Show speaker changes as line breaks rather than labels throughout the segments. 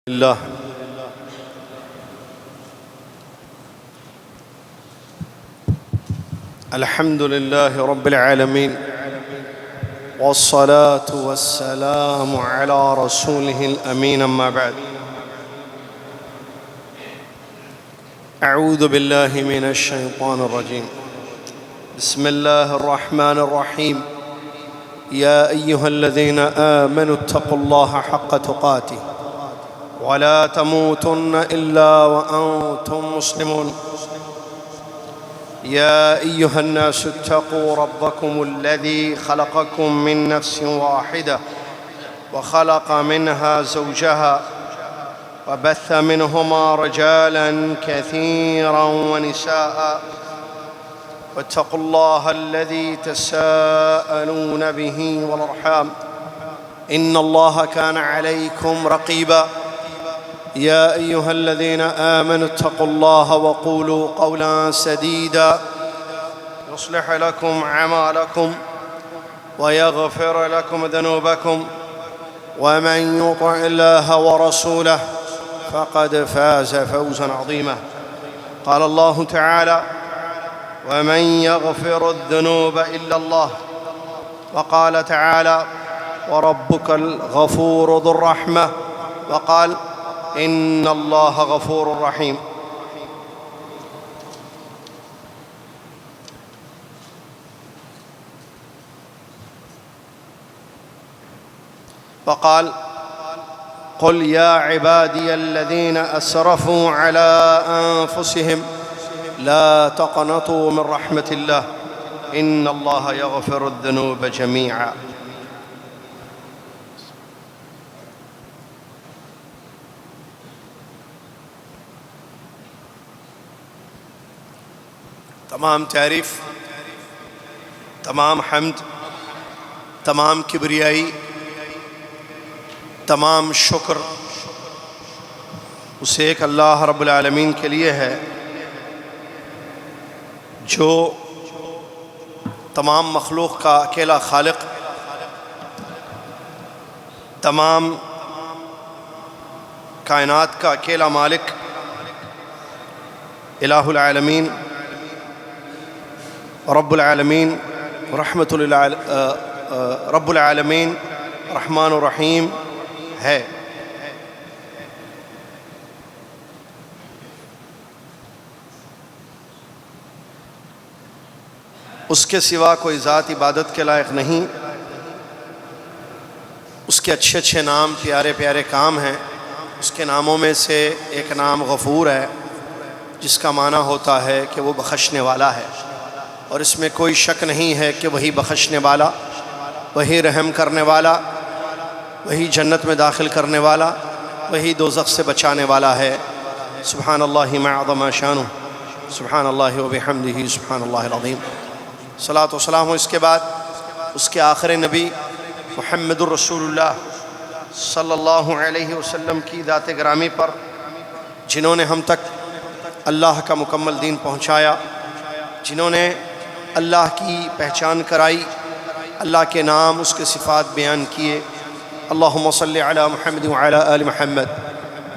لله الحمد لله رب العالمين، والصلاة والسلام على رسوله الأمين، أما بعد. أعوذ بالله من الشيطان الرجيم. بسم الله الرحمن الرحيم. يا أيها الذين آمنوا اتقوا الله حق تقاته ولا تموتن إلا وأنتم مسلمون. يا أيها الناس اتقوا ربكم الذي خلقكم من نفس واحدة وخلق منها زوجها وبث منهما رجالا كثيرا ونساء، واتقوا الله الذي تساءلون به والأرحام إن الله كان عليكم رقيبا. يا أيها الذين آمنوا اتقوا الله وقولوا قولا سديدا يصلح لكم أعمالكم ويغفر لكم ذنوبكم، ومن يطع الله ورسوله فقد فاز فوزا عظيما. قال الله تعالى: ومن يغفر الذنوب إلا الله. وقال تعالى: وربك الغفور ذو الرحمة. وقال: إن الله غفور رحيم. وقال: قل يا عبادي الذين أسرفوا على أنفسهم لا تقنطوا من رحمة الله إن الله يغفر الذنوب جميعا. تمام تعریف، تمام حمد، تمام کبریائی، تمام شکر اس ایک اللہ رب العالمین کے لیے ہے جو تمام مخلوق کا اکیلا خالق، تمام کائنات کا اکیلا مالک، الہ العالمین، رب العالمین، رب العالمین رحمان الرحیم ہے۔ اس کے سوا کوئی ذات عبادت کے لائق نہیں۔ اس کے اچھے اچھے نام، پیارے پیارے کام ہیں۔ اس کے ناموں میں سے ایک نام غفور ہے، جس کا معنی ہوتا ہے کہ وہ بخشنے والا ہے، اور اس میں کوئی شک نہیں ہے کہ وہی بخشنے والا، وہی رحم کرنے والا، وہی جنت میں داخل کرنے والا، وہی دوزخ سے بچانے والا ہے۔ سبحان اللہ ما عظم شانہ، سبحان اللہ وبحمدہ، سبحان اللہ العظیم۔ صلاۃ و سلام ہو اس کے بعد اس کے آخر نبی محمد الرسول اللہ صلی اللہ علیہ وسلم کی ذات گرامی پر، جنہوں نے ہم تک اللہ کا مکمل دین پہنچایا، جنہوں نے اللہ کی پہچان کرائی، اللہ کے نام، اس کے صفات بیان کیے۔ اللہم صلی علی محمد وعلی آل محمد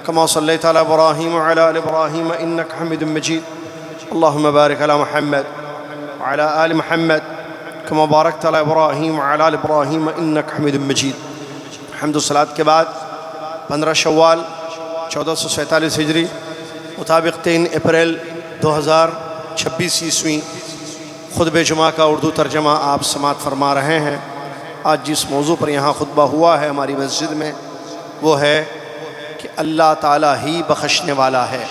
کما صلیت علی ابراہیم وعلی آل ابراہیم انک حمید مجید۔ اللہم بارک علی محمد وعلی آل محمد کما بارکت علی ابراہیم وعلی آل ابراہیم انک حمید مجید۔ حمد و صلاۃ کے بعد 15 شوال 1447 ہجری مطابق 3 اپریل 2026 عیسوی خطبہ جمعہ کا اردو ترجمہ آپ سماعت فرما رہے ہیں۔ آج جس موضوع پر یہاں خطبہ ہوا ہے ہماری مسجد میں، وہ ہے کہ اللہ تعالیٰ ہی بخشنے والا ہے۔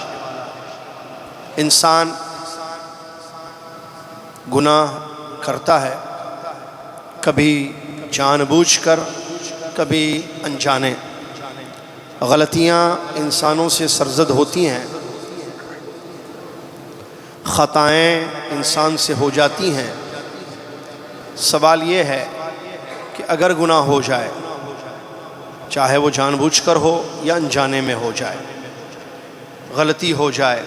انسان گناہ کرتا ہے، کبھی جان بوجھ کر، کبھی انجانے۔ غلطیاں انسانوں سے سرزد ہوتی ہیں، خطائیں انسان سے ہو جاتی ہیں۔ سوال یہ ہے کہ اگر گناہ ہو جائے، چاہے وہ جان بوجھ کر ہو یا انجانے میں ہو جائے، غلطی ہو جائے،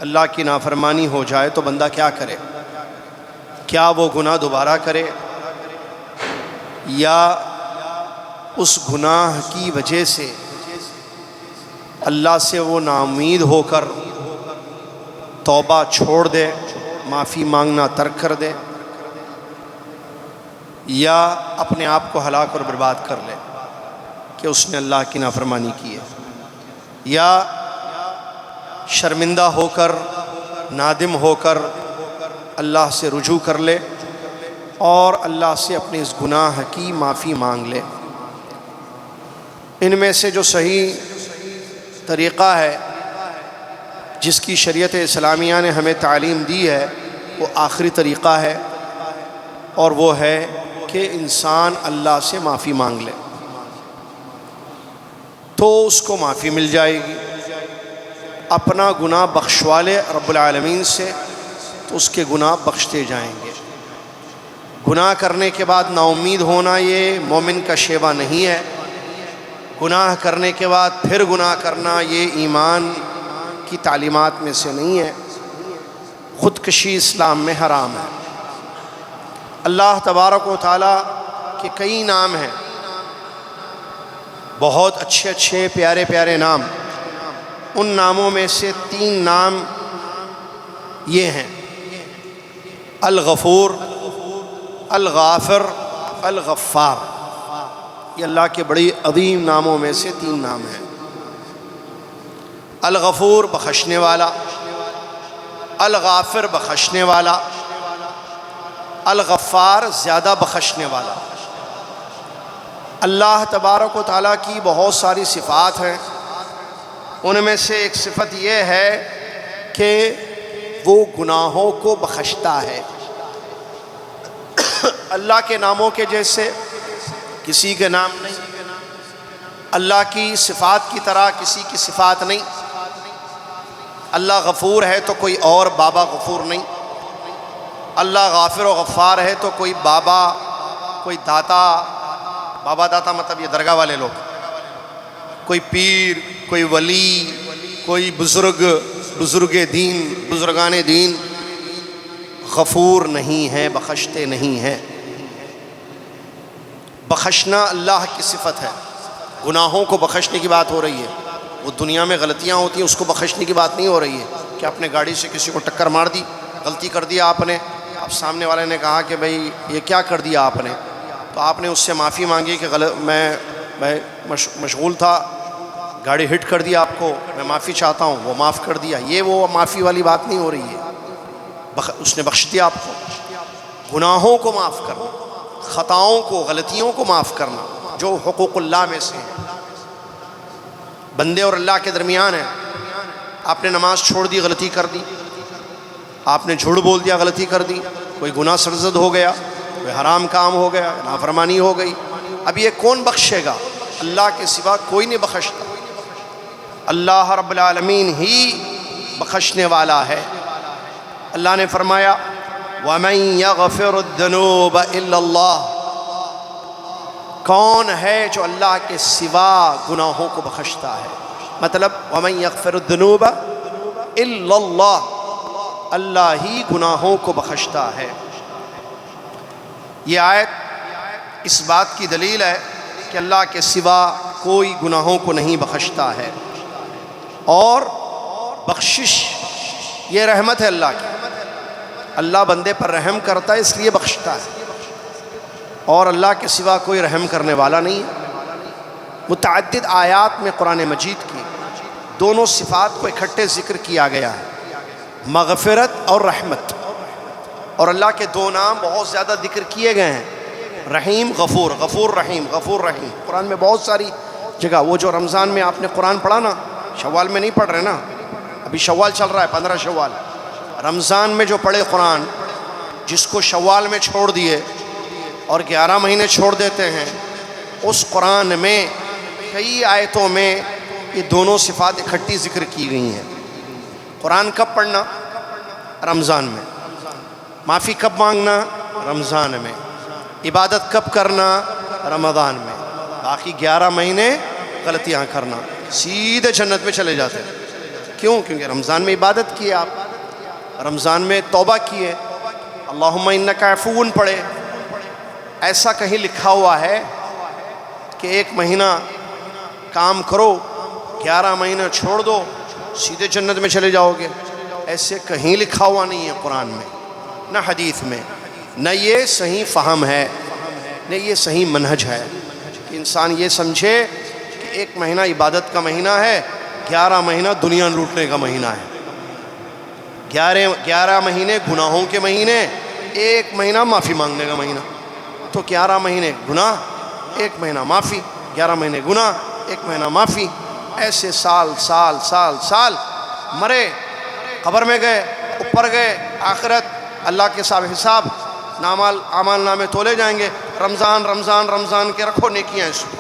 اللہ کی نافرمانی ہو جائے، تو بندہ کیا کرے؟ کیا وہ گناہ دوبارہ کرے، یا اس گناہ کی وجہ سے اللہ سے وہ ناامید ہو کر توبہ چھوڑ دے، معافی مانگنا ترک کر دے، یا اپنے آپ کو ہلاک اور برباد کر لے کہ اس نے اللہ کی نافرمانی کی ہے، یا شرمندہ ہو کر نادم ہو کر اللہ سے رجوع کر لے اور اللہ سے اپنے اس گناہ کی معافی مانگ لے۔ ان میں سے جو صحیح طریقہ ہے جس کی شریعت اسلامیہ نے ہمیں تعلیم دی ہے وہ آخری طریقہ ہے، اور وہ ہے کہ انسان اللہ سے معافی مانگ لے تو اس کو معافی مل جائے گی۔ اپنا گناہ بخشوا لے رب العالمین سے تو اس کے گناہ بخشتے جائیں گے۔ گناہ کرنے کے بعد نا امید ہونا یہ مومن کا شیوہ نہیں ہے۔ گناہ کرنے کے بعد پھر گناہ کرنا یہ ایمان کی تعلیمات میں سے نہیں ہے۔ خودکشی اسلام میں حرام ہے۔ اللہ تبارک و تعالیٰ کے کئی نام ہیں، بہت اچھے اچھے پیارے پیارے نام۔ ان ناموں میں سے 3 نام یہ ہیں: الغفور، الغافر، الغفار۔ یہ اللہ کے بڑی عظیم ناموں میں سے 3 نام ہیں۔ الغفور بخشنے والا، الغافر بخشنے والا، الغفار زیادہ بخشنے والا۔ اللہ تبارک و تعالیٰ کی بہت ساری صفات ہیں، ان میں سے ایک صفت یہ ہے کہ وہ گناہوں کو بخشتا ہے۔ اللہ کے ناموں کے جیسے کسی کے نام نہیں، اللہ کی صفات کی طرح کسی کی صفات نہیں۔ اللہ غفور ہے تو کوئی اور بابا غفور نہیں، اللہ غافر و غفار ہے تو کوئی بابا، کوئی داتا، بابا داتا مطلب یہ درگاہ والے لوگ، کوئی پیر، کوئی ولی، کوئی بزرگ دین، بزرگان دین غفور نہیں ہے، بخشتے نہیں ہیں۔ بخشنا اللہ کی صفت ہے۔ گناہوں کو بخشنے کی بات ہو رہی ہے، وہ دنیا میں غلطیاں ہوتی ہیں اس کو بخشنے کی بات نہیں ہو رہی ہے کہ آپ نے گاڑی سے کسی کو ٹکر مار دی، غلطی کر دیا آپ نے، اب سامنے والے نے کہا کہ بھئی یہ کیا کر دیا آپ نے، تو آپ نے اس سے معافی مانگی کہ میں مشغول تھا، گاڑی ہٹ کر دیا آپ کو، میں معافی چاہتا ہوں، وہ معاف کر دیا۔ یہ وہ معافی والی بات نہیں ہو رہی ہے، اس نے بخش دیا آپ کو۔ گناہوں کو معاف کرنا، خطاؤں کو، غلطیوں کو معاف کرنا جو حقوق اللہ میں سے ہیں، بندے اور اللہ کے درمیان ہے۔ آپ نے نماز چھوڑ دی، غلطی کر دی، آپ نے جھوٹ بول دیا، غلطی کر دی، کوئی گناہ سرزد ہو گیا، کوئی حرام کام ہو گیا، نافرمانی ہو گئی، اب یہ کون بخشے گا؟ اللہ کے سوا کوئی نہیں بخشتا، اللہ رب العالمین ہی بخشنے والا ہے۔ اللہ نے فرمایا وَمَن يَغْفِرُ الذُّنُوبَ إِلَّا اللَّهُ، کون ہے جو اللہ کے سوا گناہوں کو بخشتا ہے؟ مطلب وَمَن يَغْفِرُ الذُّنُوبَ إِلَّا اللَّهُ، اللہ ہی گناہوں کو بخشتا ہے۔ یہ آیت اس بات کی دلیل ہے کہ اللہ کے سوا کوئی گناہوں کو نہیں بخشتا ہے، اور بخشش یہ رحمت ہے اللہ کی، اللہ بندے پر رحم کرتا ہے اس لیے بخشتا ہے، اور اللہ کے سوا کوئی رحم کرنے والا نہیں ہے۔ متعدد آیات میں قرآن مجید کی دونوں صفات کو اکٹھے ذکر کیا گیا ہے، مغفرت اور رحمت، اور اللہ کے 2 نام بہت زیادہ ذکر کیے گئے ہیں، رحیم غفور، غفور رحیم، غفور رحیم، قرآن میں بہت ساری جگہ۔ وہ جو رمضان میں آپ نے قرآن پڑھا نا، شوال میں نہیں پڑھ رہے نا، ابھی شوال چل رہا ہے، 15 شوال، رمضان میں جو پڑھے قرآن، جس کو شوال میں چھوڑ دیے اور 11 مہینے چھوڑ دیتے ہیں، اس قرآن میں کئی آیتوں میں یہ دونوں صفات اکٹھی ذکر کی گئی ہیں۔ قرآن کب پڑھنا؟ رمضان میں۔ معافی کب مانگنا؟ رمضان میں۔ عبادت کب کرنا؟ رمضان میں۔ باقی 11 مہینے غلطیاں کرنا، سیدھے جنت میں چلے جاتے ہیں۔ کیوں؟ کیونکہ رمضان میں عبادت کی آپ، رمضان میں توبہ کیے، اللہم انک عفو پڑھے۔ ایسا کہیں لکھا ہوا ہے کہ 1 مہینہ کام کرو 11 مہینے چھوڑ دو سیدھے جنت میں چلے جاؤ گے. ایسے کہیں لکھا ہوا نہیں ہے قرآن میں، نہ حدیث میں، نہ یہ صحیح فہم ہے، نہ یہ صحیح منہج ہے کہ انسان یہ سمجھے کہ 1 مہینہ عبادت کا مہینہ ہے، 11 مہینہ دنیا لوٹنے کا مہینہ ہے. 11 مہینے گناہوں کے مہینے، 1 مہینہ معافی مانگنے کا مہینہ. تو 11 مہینے گناہ، 1 مہینہ معافی، 11 مہینے گناہ، 1 مہینہ معافی. ایسے سال سال سال سال مرے، قبر میں گئے، اوپر گئے، آخرت اللہ کے صاحب حساب اعمال نامے تولے جائیں گے. رمضان رمضان رمضان کے رکھو نیکیاں اس کو.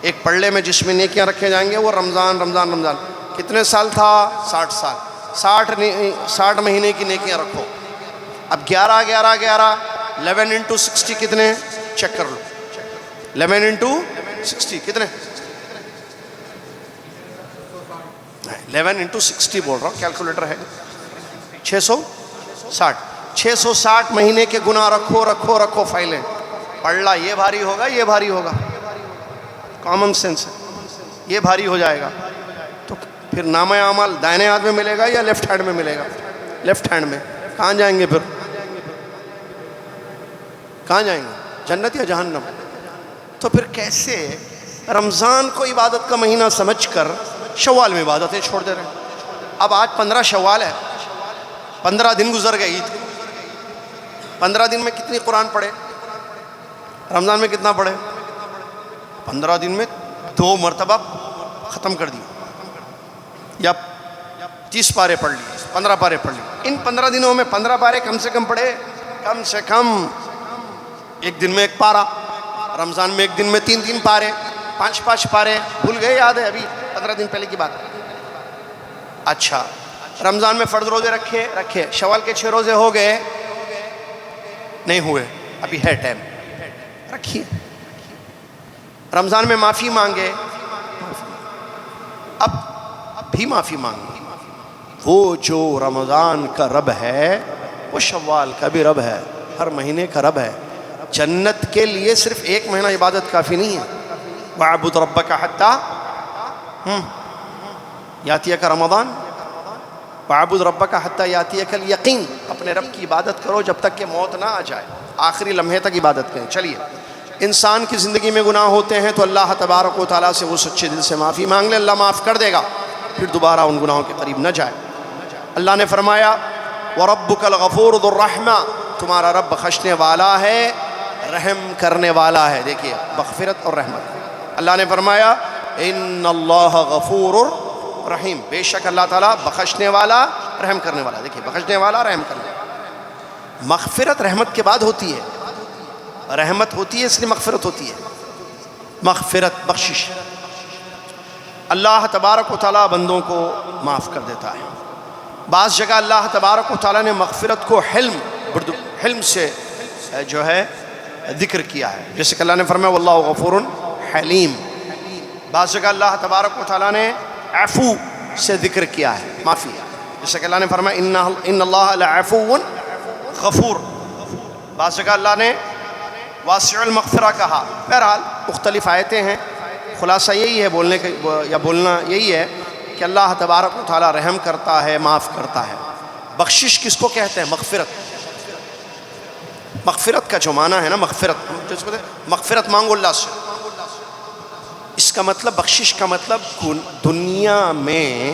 ایک پلڑے میں جس میں نیکیاں رکھے جائیں گے وہ رمضان رمضان رمضان. کتنے سال تھا؟ 60 سال. 60 مہینے کی نیکیاں رکھو. اب 11 11 11 11 انٹو 60 کتنے؟ چیک کر لو. 11 انٹو 60 کتنے؟ 11 انٹو 60 بول رہا ہوں، کیلکولیٹر ہے. 660. 660 مہینے کے گناہ رکھو رکھو رکھو فائلیں. پڑھلا یہ بھاری ہوگا، یہ بھاری ہوگا، کامن سینس ہے، یہ بھاری ہو جائے گا. تو پھر نامہ اعمال دائنے ہاتھ میں ملے گا یا لیفٹ ہینڈ میں ملے گا؟ لیفٹ ہینڈ میں. کہاں جائیں گے پھر؟ کہاں جائیں گے؟ جنت یا جہنم؟ تو پھر کیسے رمضان کو عبادت کا مہینہ سمجھ کر شوال میں عبادتیں چھوڑ دے رہے ہیں؟ اب آج 15 شوال ہے، 15 دن گزر گئے عید. 15 دن میں کتنی قرآن پڑھے؟ رمضان میں کتنا پڑھے؟ 15 دن میں 2 مرتبہ ختم کر دی، یا 30 پارے پڑھ لیے، 15 پارے پڑھ لیے. ان 15 دنوں میں 15 پارے کم سے کم پڑھے، کم سے کم. ایک دن میں 1 پارا، رمضان میں ایک دن میں 3 پارے، 5 پارے. بھول گئے؟ یاد ہے ابھی 15 دن پہلے کی بات. اچھا، رمضان میں فرض روزے رکھے. شوال کے 6 روزے ہو گئے؟ نہیں ہوئے، ابھی ہے ٹائم، رکھیے. رمضان میں معافی مانگے، اب بھی معافی مانگے. وہ جو رمضان کا رب ہے وہ شوال کا بھی رب ہے، ہر مہینے کا رب ہے. جنت کے لیے صرف 1 مہینہ عبادت کافی نہیں ہے. وَاعْبُدْ رَبَّكَ حَتَّى يَأْتِيَكَ رمضان. وَاعْبُدْ رَبَّكَ حَتَّى يَأْتِيَكَ الْيَقِينُ. اپنے رب کی عبادت کرو جب تک کہ موت نہ آ جائے، آخری لمحے تک عبادت کریں. چلیے، انسان کی زندگی میں گناہ ہوتے ہیں تو اللہ تبارک و تعالیٰ سے وہ سچے دل سے معافی مانگ لے، اللہ معاف کر دے گا، پھر دوبارہ ان گناہوں کے قریب نہ جائے. اللہ نے فرمایا وَرَبُّكَ الْغَفُورُ ذُو الرَّحْمَةِ. تمہارا رب بخشنے والا ہے، رحم کرنے والا ہے. دیکھیے، مغفرت اور رحمت. اللہ نے فرمایا ان اللہ غفور رحیم. بے شک اللہ تعالیٰ بخشنے والا، رحم کرنے والا. دیکھیے، بخشنے والا، رحم کرنے والا. مغفرت رحمت کے بعد ہوتی ہے. رحمت ہوتی ہے اس لیے مغفرت ہوتی ہے. مغفرت، بخشش. اللہ تبارک و تعالیٰ بندوں کو معاف کر دیتا ہے. بعض جگہ اللہ تبارک و تعالیٰ نے مغفرت کو حلم سے جو ہے ذکر کیا ہے، جیسے کہ اللہ نے فرمایا واللہ غفور حلیم. بعض جگہ اللہ تبارک و تعالیٰ نے عفو سے ذکر کیا ہے، معافی، جیسے کہ اللہ نے فرمایا ان اللہ لعفو غفور. بعض جگہ اللہ نے واسع المغفرہ کہا. بہرحال مختلف آیتیں ہیں. خلاصہ یہی ہے بولنا یہی ہے کہ اللہ تبارک و تعالیٰ رحم کرتا ہے، معاف کرتا ہے. بخشش کس کو کہتے ہیں؟ مغفرت. مغفرت کا جو معنی ہے نا، مغفرت مانگو اللہ سے. اس کا مطلب، بخشش کا مطلب دنیا میں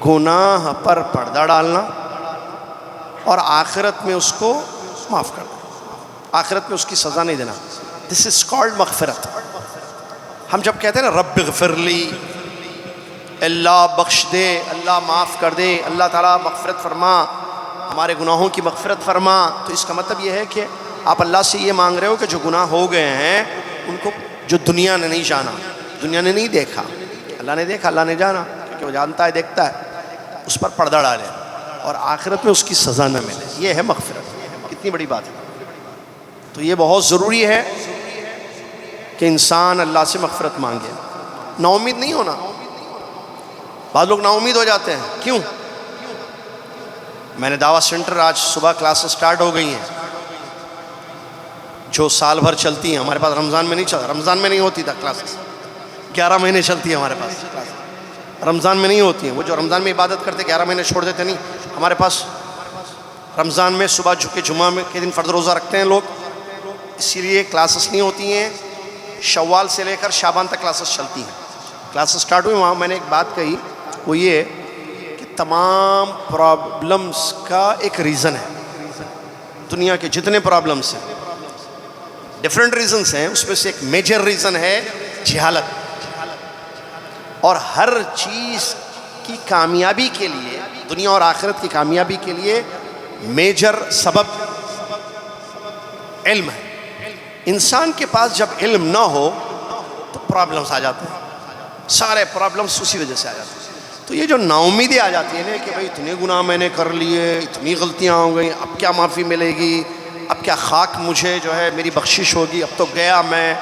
گناہ پر پردہ ڈالنا اور آخرت میں اس کو معاف کرنا، آخرت میں اس کی سزا نہیں دینا. دس از کالڈ مغفرت. ہم جب کہتے ہیں نا رب اغفر لی، اللہ بخش دے، اللہ معاف کر دے، اللہ تعالیٰ مغفرت فرما، ہمارے گناہوں کی مغفرت فرما، تو اس کا مطلب یہ ہے کہ آپ اللہ سے یہ مانگ رہے ہو کہ جو گناہ ہو گئے ہیں ان کو، جو دنیا نے نہیں جانا، دنیا نے نہیں دیکھا، اللہ نے دیکھا، اللہ نے جانا، کیونکہ وہ جانتا ہے، دیکھتا ہے، اس پر پردہ ڈالے اور آخرت میں اس کی سزا نہ ملے. یہ ہے مغفرت. کتنی بڑی بات ہے. تو یہ بہت ضروری ہے کہ انسان اللہ سے مغفرت مانگے. نا امید نہیں ہونا. بعض لوگ نا امید ہو جاتے ہیں. کیوں؟ میں نے دعوت سینٹر، آج صبح کلاسز سٹارٹ ہو گئی ہیں جو سال بھر چلتی ہیں. ہمارے پاس رمضان میں نہیں چلتا، رمضان میں نہیں ہوتی تھا کلاسز، 11 مہینے چلتی ہے ہمارے پاس کلاس، رمضان میں نہیں ہوتی ہیں. وہ جو رمضان میں عبادت کرتے 11 مہینے چھوڑ دیتے نہیں. ہمارے پاس رمضان میں صبح جھکے جمعہ میں کے دن فرض روزہ رکھتے ہیں لوگ، اسی لیے کلاسز نہیں ہوتی ہیں. شوال سے لے کر شعبان تک کلاسز چلتی ہیں. کلاسز سٹارٹ ہوئی وہاں میں نے ایک بات کہی، وہ یہ کہ تمام پرابلمس کا ایک ریزن ہے. دنیا کے جتنے پرابلمس ہیں ڈیفرنٹ ریزنس ہیں، اس میں سے ایک میجر ریزن ہے جہالت. اور ہر چیز کی کامیابی کے لیے، دنیا اور آخرت کی کامیابی کے لیے میجر سبب علم ہے. انسان کے پاس جب علم نہ ہو تو پرابلمس آ جاتے ہیں، سارے پرابلمس اسی وجہ سے آ جاتے ہیں. تو یہ جو نا امیدی آ جاتی ہے نا کہ بھائی اتنے گناہ میں نے کر لیے، اتنی غلطیاں ہو گئیں، اب کیا معافی ملے گی، اب کیا خاک مجھے جو ہے میری بخشش ہوگی، اب تو گیا میں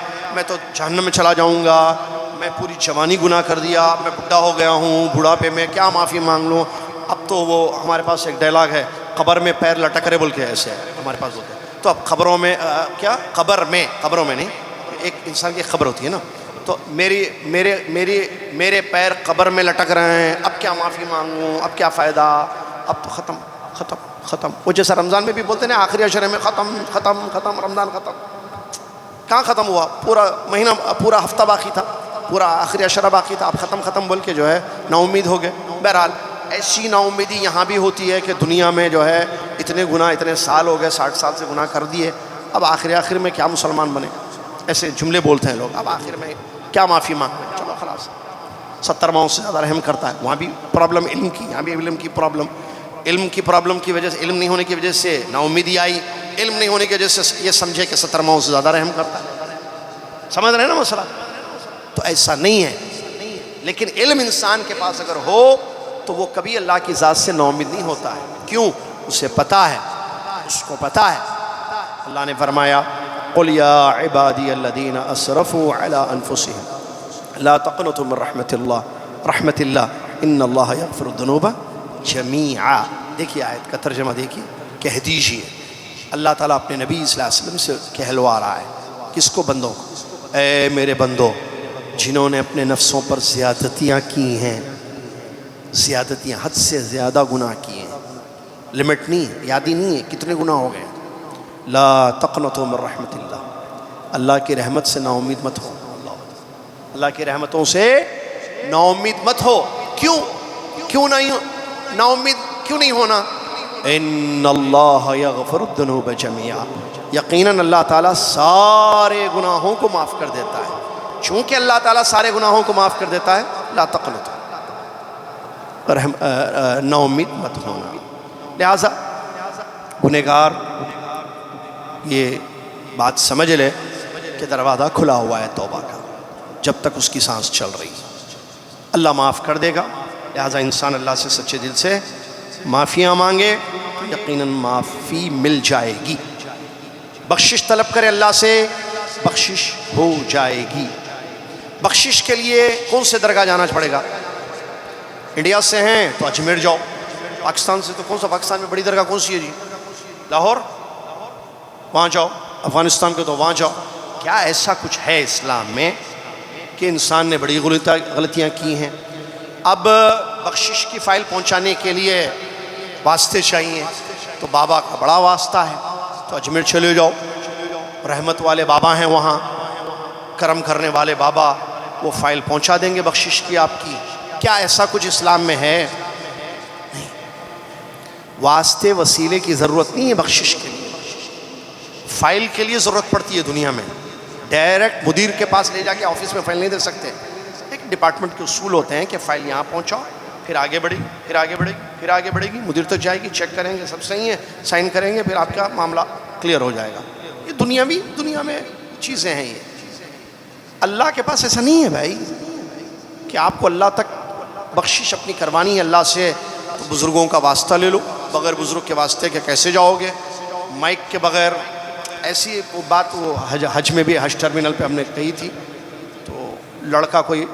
تو جہنم میں چلا جاؤں گا، میں پوری جوانی گناہ کر دیا، اب میں بڈھا ہو گیا ہوں، بڑھاپے میں کیا معافی مانگ لوں. اب تو وہ ہمارے پاس ایک ڈائلاگ ہے، قبر میں پیر لٹک رہے بول کے، ایسے ہمارے پاس بولتے ہیں. تو اب قبروں میں کیا قبروں میں نہیں، ایک انسان کی خبر ہوتی ہے نا. تو میرے پیر قبر میں لٹک رہے ہیں، اب کیا معافی مانگوں، اب کیا فائدہ، اب تو ختم. وہ جیسا رمضان میں بھی بولتے ہیں نا آخری عشرے میں ختم رمضان ختم. کہاں ختم ہوا؟ پورا مہینہ، پورا ہفتہ باقی تھا، پورا آخری عشرہ باقی تھا. اب ختم بول کے جو ہے نا امید ہو گئے. بہرحال ایسی نا امیدی یہاں بھی ہوتی ہے کہ دنیا میں جو ہے اتنے گناہ، اتنے سال ہو گئے، 60 سال سے گناہ کر دیے، اب آخر میں کیا مسلمان بنے. ایسے جملے بولتے ہیں لوگ، اب آخر میں کیا معافی مانگیں، چلو خلاص. 70 ماؤں سے زیادہ رحم کرتا ہے. وہاں بھی پرابلم علم کی، یہاں بھی علم کی پرابلم کی وجہ سے، علم نہیں ہونے کی وجہ سے نا امیدی آئی. علم نہیں ہونے کی وجہ سے یہ سمجھے کہ 70 ماؤں سے زیادہ رحم کرتا ہے. سمجھ رہے ہیں نا مسئلہ؟ تو ایسا نہیں ہے. لیکن علم انسان کے پاس اگر ہو تو وہ کبھی اللہ کی ذات سے نا امید نہیں ہوتا ہے. کیوں؟ اسے پتہ ہے، اس کو پتہ ہے. اللہ نے فرمایا قل یا عبادی الذین اسرفوا علی انفسهم لا تقنطوا من رحمت اللہ ان اللہ یغفر الذنوب جمیعا. دیکھیے آیت کا ترجمہ دیکھیے. کہہ دیجئے، اللہ تعالیٰ اپنے نبی صلی اللہ علیہ وسلم سے کہلوا رہا ہے. کس کو؟ بندوں کو. اے میرے بندو جنہوں نے اپنے نفسوں پر زیادتیاں کی ہیں، زیادتیاں، حد سے زیادہ گناہ کیے ہیں، لمٹ نہیں ہے، یاد ہی نہیں ہے کتنے گناہ ہو گئے. لا تقنطوا من رحمت اللہ، اللہ کی رحمت سے نا امید مت ہو. اللہ کی رحمتوں سے نا امید مت ہو. کیوں نہیں نا امید کیوں نہیں ہونا؟ ان اللہ یغفر الذنوب جمیعا، یقیناً اللہ تعالیٰ سارے گناہوں کو معاف کر دیتا ہے. چونکہ اللہ تعالیٰ سارے گناہوں کو معاف کر دیتا ہے، لا تقنطوا، نا امید مت ہونا. لہٰذا گنہگار یہ بات سمجھ لے کہ دروازہ کھلا ہوا ہے توبہ کا، جب تک اس کی سانس چل رہی ہے. اللہ معاف کر دے گا. لہٰذا انسان اللہ سے سچے دل سے معافیاں مانگے تو یقیناً معافی مل جائے گی. بخشش طلب کرے اللہ سے، بخشش ہو جائے گی. بخشش کے لیے کون سے درگاہ جانا پڑے گا؟ انڈیا سے ہیں تو اجمیر جاؤ. پاکستان سے تو کون سا، پاکستان میں بڑی درگاہ کون سی ہے جی؟ لاہور، وہاں جاؤ. افغانستان کے تو وہاں جاؤ. کیا ایسا کچھ ہے اسلام میں کہ انسان نے بڑی غلطیاں کی ہیں؟ اب بخشش کی فائل پہنچانے کے لیے واسطے چاہیے، تو بابا کا بڑا واسطہ ہے، تو اجمیر چلے جاؤ. رحمت والے بابا ہیں وہاں، کرم کرنے والے بابا، وہ فائل پہنچا دیں گے بخشش کی آپ کی. کیا ایسا کچھ اسلام میں ہے؟ نہیں. واسطے وسیلے کی ضرورت نہیں ہے بخشش کے لیے. فائل کے لیے ضرورت پڑتی ہے دنیا میں. ڈائریکٹ مدیر کے پاس لے جا کے آفس میں فائل نہیں دے سکتے. ایک ڈپارٹمنٹ کے اصول ہوتے ہیں کہ فائل یہاں پہنچاؤ، پھر آگے بڑھے گی، پھر آگے بڑھے گی، پھر آگے بڑھے گی، مدیر تک جائے گی، چیک کریں گے سب صحیح ہے، سائن کریں گے، پھر آپ کا معاملہ کلیئر ہو جائے گا. یہ دنیا میں چیزیں ہیں. یہ اللہ کے پاس ایسا نہیں ہے بھائی کہ آپ کو اللہ تک بخشش اپنی کروانی ہے اللہ سے. تو بزرگوں کا واسطہ لے لو. بغیر بزرگ کے واسطے کے کیسے جاؤ گے؟ مائک کے بغیر. ایسی وہ بات وہ حج میں بھی، حج ٹرمینل پہ ہم نے کہی تھی. تو لڑکا کوئی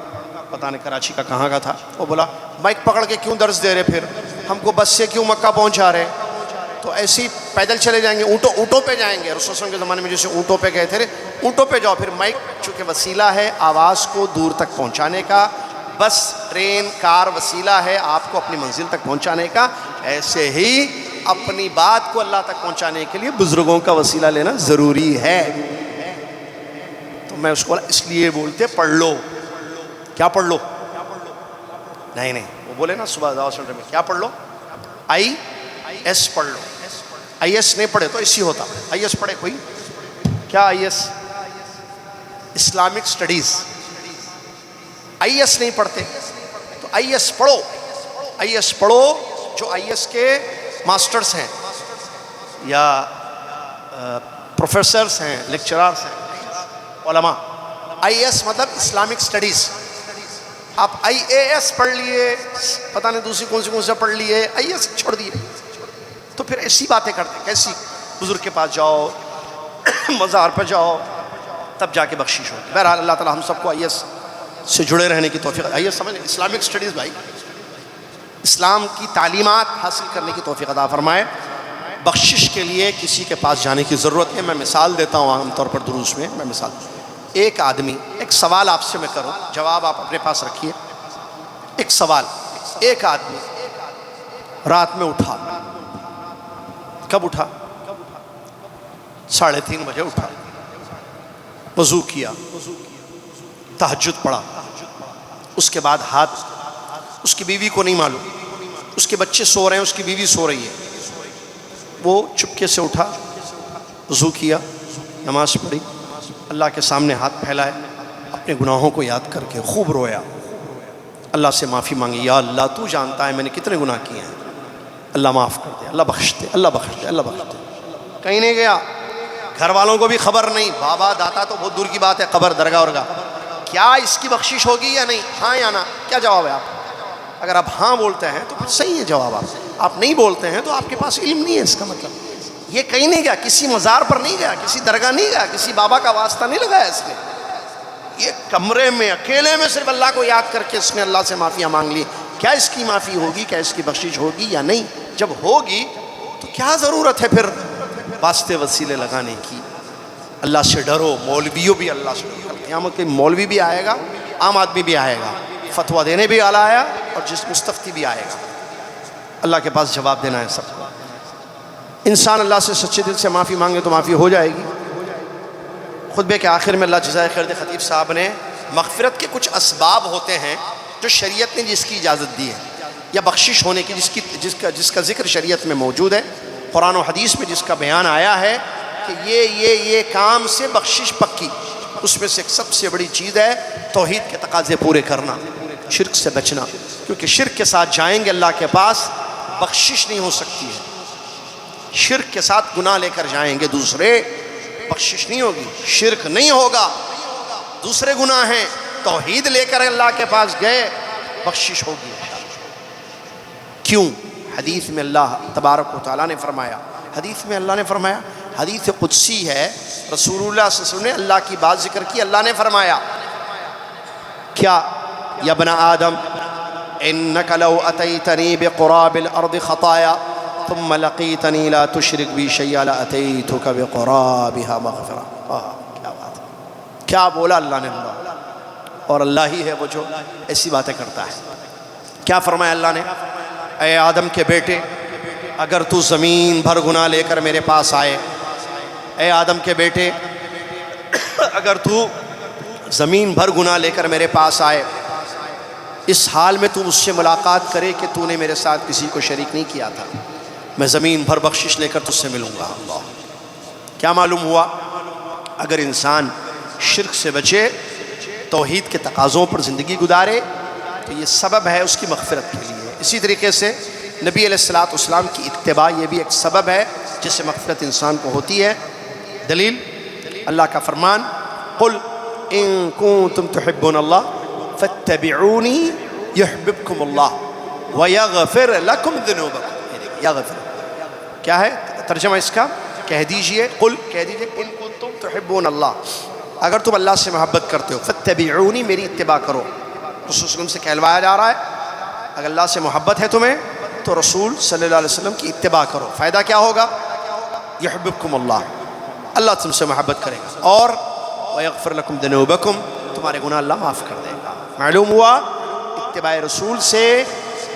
پتہ نہیں کراچی کا کہاں کا تھا، وہ بولا مائک پکڑ کے کیوں درس دے رہے، پھر ہم کو بس سے کیوں مکہ پہنچا رہے؟ تو ایسے ہی پیدل چلے جائیں گے، اونٹوں پہ جائیں گے. رسول اللہ کے زمانے میں جیسے اونٹوں پہ گئے تھے اونٹوں پہ جاؤ. پھر مائک چونکہ وسیلہ ہے آواز کو دور تک پہنچانے کا، بس ٹرین کار وسیلہ ہے آپ کو اپنی منزل تک پہنچانے کا، ایسے ہی اپنی بات کو اللہ تک پہنچانے کے لیے بزرگوں کا وسیلہ لینا ضروری ہے. تو میں اس کو اس لیے بولتے پڑھ لو. کیا پڑھ لو؟ نہیں وہ بولے نا صبح دعوت سینٹر میں کیا پڑھ لو؟ IS پڑھ لو. IS نہیں پڑھے تو اسی ہوتا. IS پڑھے کوئی؟ کیا IS؟ Islamic studies. IS نہیں پڑھتے تو IS پڑھو. IS پڑھو. جو IS کے ماسٹرز ہیں یا پروفیسرز ہیں، لیکچرارز ہیں، علماء. IS مطلب اسلامک سٹڈیز. آپ IAS پڑھ لیے، پتہ نہیں دوسری کون سی پڑھ لیے، IS چھوڑ دیے تو پھر ایسی باتیں کرتے. کیسی؟ بزرگ کے پاس جاؤ، مزار پہ جاؤ، تب جا کے بخشش ہو. بہرحال اللہ تعالی ہم سب کو IS سے جڑے رہنے کی توفیق. IS سمجھ اسلامک سٹڈیز بھائی، اسلام کی تعلیمات حاصل کرنے کی توفیق عطا فرمائے. بخشش کے لیے کسی کے پاس جانے کی ضرورت ہے. میں مثال دیتا ہوں عام طور پر دروس میں. میں مثال، ایک آدمی، ایک سوال آپ سے میں کروں، جواب آپ اپنے پاس رکھیے. ایک سوال، ایک آدمی رات میں اٹھا. کب اٹھا؟ 3:30 بجے اٹھا، وضو کیا، تہجد پڑھا. اس کے بعد ہاتھ، اس کی بیوی کو نہیں معلوم، اس کے بچے سو رہے ہیں، اس کی بیوی سو رہی ہے. وہ چپکے سے اٹھا، وضو کیا، نماز پڑھی، اللہ کے سامنے ہاتھ پھیلائے، اپنے گناہوں کو یاد کر کے خوب رویا، اللہ سے معافی مانگی. یا اللہ تو جانتا ہے میں نے کتنے گناہ کیے ہیں، اللہ معاف کر دے، اللہ بخش دے، اللہ بخش دے، اللہ بخش دے. کہیں نہیں گیا، گھر والوں کو بھی خبر نہیں، بابا داتا تو بہت دور کی بات ہے، قبر درگاہ ورگاہ. کیا اس کی بخشش ہوگی یا نہیں؟ ہاں یا نہ؟ کیا جواب ہے آپ؟ اگر آپ ہاں بولتے ہیں تو پھر صحیح ہے جواب. آپ نہیں بولتے ہیں تو آپ کے پاس علم نہیں ہے. اس کا مطلب یہ کہیں نہیں گیا، کسی مزار پر نہیں گیا، کسی درگاہ نہیں گیا، کسی بابا کا واسطہ نہیں لگایا اس نے. یہ کمرے میں اکیلے میں صرف اللہ کو یاد کر کے اس نے اللہ سے معافیاں مانگ لی. کیا اس کی معافی ہوگی؟ کیا اس کی بخشش ہوگی یا نہیں؟ جب ہوگی تو کیا ضرورت ہے پھر واسطے وسیلے لگانے کی؟ اللہ سے ڈرو. مولویوں بھی اللہ سے ڈرو. قیامت کے مولوی بھی آئے گا، عام آدمی بھی آئے گا، فتویٰ دینے بھی والا آیا اور جس مستفتی بھی آئے گا. اللہ کے پاس جواب دینا ہے سب کو. انسان اللہ سے سچے دل سے معافی مانگے تو معافی ہو جائے گی. خطبے کے آخر میں اللہ جزائے خیر دے خطیب صاحب نے مغفرت کے کچھ اسباب ہوتے ہیں جو شریعت نے جس کی اجازت دی ہے، یا بخشش ہونے کی جس کا ذکر شریعت میں موجود ہے، قرآن و حدیث میں جس کا بیان آیا ہے کہ یہ کام سے بخشش پکی. اس میں سے ایک سب سے بڑی چیز ہے توحید کے تقاضے پورے کرنا، شرک سے بچنا. کیونکہ شرک کے ساتھ جائیں گے اللہ کے پاس، بخشش نہیں ہو سکتی ہے. شرک کے ساتھ گناہ لے کر جائیں گے دوسرے، بخشش نہیں ہوگی. شرک نہیں ہوگا، دوسرے گناہ ہیں، توحید لے کر اللہ کے پاس گئے، بخشش ہوگی. کیوں؟ حدیث میں اللہ تبارک و تعالیٰ نے فرمایا، حدیث میں اللہ نے فرمایا، حدیث قدسی ہے، رسول اللہ صلی اللہ علیہ وسلم نے اللہ کی بات ذکر کی. اللہ نے فرمایا کیا؟ یا ابن آدم انک لو اتیتنی بقراب الارض خطایا ثم لقیتنی لا تشرک بی شیئا لاتیتک بقرابها مغفرہ. کیا بات ہے، کیا بولا اللہ نے. اور اللہ ہی ہے وہ جو ایسی باتیں کرتا ہے. کیا فرمایا اللہ نے؟ اے آدم کے بیٹے، اگر تو زمین بھر گناہ لے کر میرے پاس آئے، اے آدم کے بیٹے اگر تو زمین بھر گناہ لے کر میرے پاس آئے، اس حال میں تو مجھ سے ملاقات کرے کہ تو نے میرے ساتھ کسی کو شریک نہیں کیا تھا، میں زمین بھر بخشش لے کر تجھ سے ملوں گا. اللہ، کیا معلوم ہوا؟ اگر انسان شرک سے بچے، توحید کے تقاضوں پر زندگی گزارے، تو یہ سبب ہے اس کی مغفرت کے لیے. اسی طریقے سے نبی علیہ الصلوۃ والسلام کی اتباع، یہ بھی ایک سبب ہے جس سے مغفرت انسان کو ہوتی ہے. دلیل اللہ کا فرمان، قل ان کنتم تحبون اللہ فاتبعونی یحببکم اللہ ویغفر لکم ذنوبکم. یغفر کیا ہے ترجمہ اس کا؟ کہہ دیجئے، قل کہہ دیجئے، ان کنتم تحبون اللہ، اگر تم اللہ سے محبت کرتے ہو، فاتبعونی میری اتباع کرو. رسول صلی اللہ علیہ وسلم سے کہلوایا جا رہا ہے اگر اللہ سے محبت ہے تمہیں تو رسول صلی اللہ علیہ وسلم کی اتباع کرو. فائدہ کیا ہوگا؟ یحببکم اللہ، اللہ تم سے محبت کرے گا. اور وَيَغْفِرْ لَكُمْ ذُنُوبَكُمْ، تمہارے گناہ اللہ معاف کر دے گا۔ معلوم ہوا اتباع رسول سے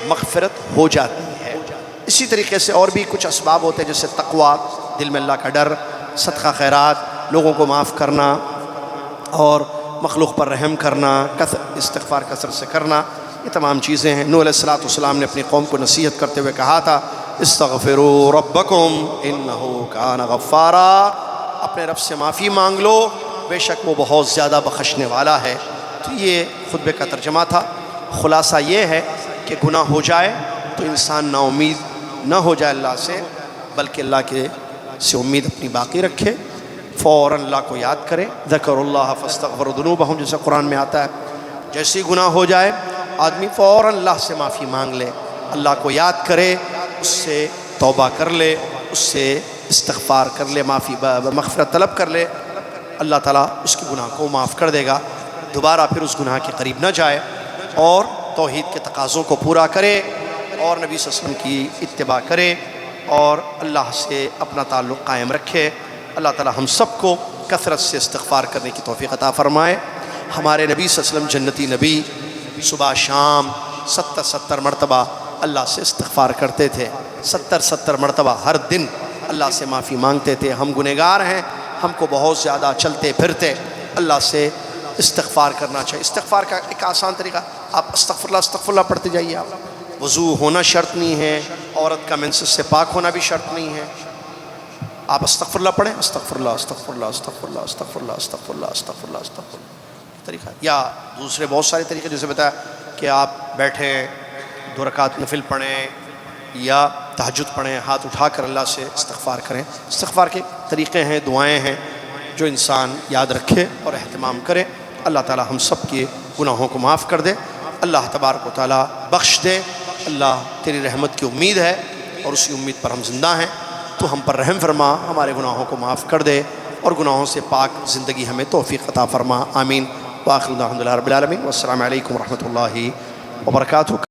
مغفرت ہو جاتی ہے۔ اسی طریقے سے اور بھی کچھ اسباب ہوتے ہیں، جیسے تقوی، دل میں اللہ کا ڈر، صدقہ خیرات، لوگوں کو معاف کرنا اور مخلوق پر رحم کرنا، استغفار کثرت سے کرنا، یہ تمام چیزیں ہیں۔ نوح علیہ السلام نے اپنی قوم کو نصیحت کرتے ہوئے کہا تھا استغفروا ربکم انہ کان غفارا، اپنے رب سے معافی مانگ لو، بے شک وہ بہت زیادہ بخشنے والا ہے۔ تو یہ خطبے کا ترجمہ تھا۔ خلاصہ یہ ہے کہ گناہ ہو جائے تو انسان نا امید نہ ہو جائے اللہ سے، بلکہ اللہ کے سے امید اپنی باقی رکھے، فوراً اللہ کو یاد کرے۔ ذکروا اللہ فاستغفروا ذنوبہم، جیسے قرآن میں آتا ہے، جیسے ہی گناہ ہو جائے آدمی فوراً اللہ سے معافی مانگ لے، اللہ کو یاد کرے، اس سے توبہ کر لے، اس سے استغفار کر لے، مغفرت طلب کر لے، اللہ تعالیٰ اس کے گناہ کو معاف کر دے گا، دوبارہ پھر اس گناہ کے قریب نہ جائے، اور توحید کے تقاضوں کو پورا کرے، اور نبی صلی اللہ علیہ وسلم کی اتباع کرے، اور اللہ سے اپنا تعلق قائم رکھے۔ اللہ تعالیٰ ہم سب کو کثرت سے استغفار کرنے کی توفیق عطا فرمائے۔ ہمارے نبی صلی اللہ علیہ وسلم جنتی نبی صبح شام 70 مرتبہ اللہ سے استغفار کرتے تھے، 70 مرتبہ ہر دن اللہ سے معافی مانگتے تھے۔ ہم گنہگار ہیں، ہم کو بہت زیادہ چلتے پھرتے اللہ سے استغفار کرنا چاہیے۔ استغفار کا ایک آسان طریقہ، آپ استغفر اللہ پڑھتے جائیے۔ آپ وضو ہونا شرط نہیں ہے، عورت کا منسس سے پاک ہونا بھی شرط نہیں ہے، آپ استغفر اللہ پڑھیں، استغفر اللہ استغفر اللہ استغفر اللہ استغفر اللہ استغفر اللہ استغفر اللہ استغفر اللہ طریقہ، یا دوسرے بہت سارے طریقے، جیسے بتایا کہ آپ بیٹھیں 2 رکعت نفل پڑھیں یا تہجد پڑھیں، ہاتھ اٹھا کر اللہ سے استغفار کریں۔ استغفار کے طریقے ہیں، دعائیں ہیں جو انسان یاد رکھے اور اہتمام کرے۔ اللہ تعالی ہم سب کے گناہوں کو معاف کر دے، اللہ تبارک و تعالی بخش دے۔ اللہ تیری رحمت کی امید ہے اور اسی امید پر ہم زندہ ہیں، تو ہم پر رحم فرما، ہمارے گناہوں کو معاف کر دے اور گناہوں سے پاک زندگی ہمیں توفیق عطا فرما۔ آمین۔ وآخر دعوانا الحمد للہ رب العالمین، والسلام علیکم ورحمۃ اللہ وبرکاتہ۔